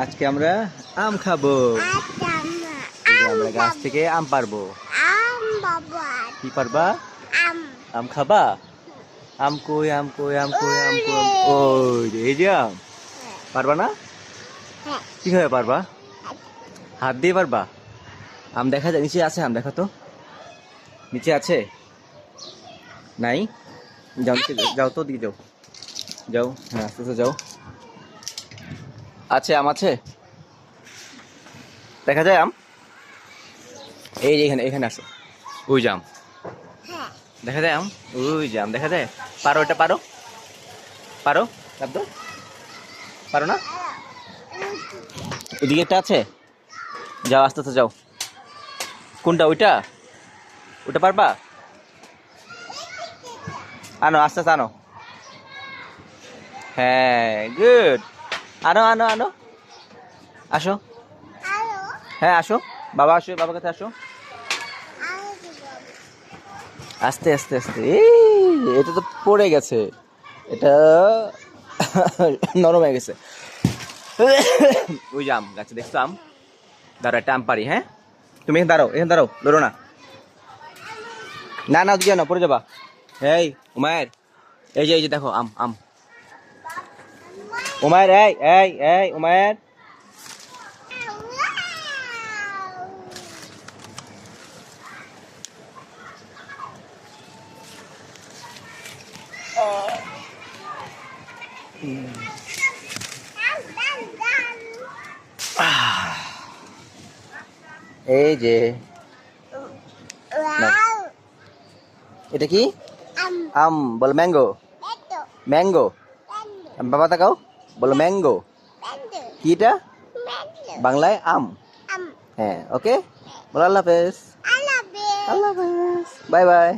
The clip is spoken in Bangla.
আজকে আমরা আম খাবো। আমরা গাছ থেকে আম পারবো। কি পারবা? আম খাবা? আম কই, আম কই, আম কই, আম কই। ওই যে এই যে আম। পারবা না? কিভাবে পারবা? হাত দিয়ে পারবা? আম দেখা যায়, নিচে আছে আম, দেখো তো। নিচে আছে? নাই? যাও নিচে যাও তো, দিকে যাও। যাও, হ্যাঁ আস্তে আস্তে যাও। আছে আম আছে? দেখা যায় আম? এই যে এখানে, এখানে আছে। ওই যে আম। দেখা যায় আম? ওই যে আম দেখা যায়। পারো, এটা পারো? পারো? শব্দ পারো না? ওইদিকে একটা আছে? যাও আস্তে আস্তে যাও। কোনটা? ওইটা? ওটা পারবা? আনো আস্তে আস্তে আনো। হ্যাঁ, গুড। আনো আনো আনো। আসো। হ্যাঁ আসো। বাবা আসো, বাবার কাছে আসো। আস্তে আস্তে আস্তে। এই এটা তো পড়ে গেছে। এটা নরম হয়ে গেছে। ওই যে আম গাছে দেখছো আম? দাঁড়াও, একটা আম পারি। হ্যাঁ, তুমি এখানে দাঁড়াও, এখানে দাঁড়াও, লড়ো না। না না, ওদিকে না, পড়ে যাবা। এই উমায়ের, এই যে দেখো আম আম। উমায়ের, এই এই এই উমায়ের। এই যে নাও। এটা কি? আম বলো, ম্যাঙ্গো। ম্যাঙ্গো। বাবা তাকাও, বলো ম্যাঙ্গো। কি এটা? বাংলায় আম। হ্যাঁ, ওকে, বলো আল্লাহ হাফেজ। আল্লাহ হাফেজ, বাই বাই।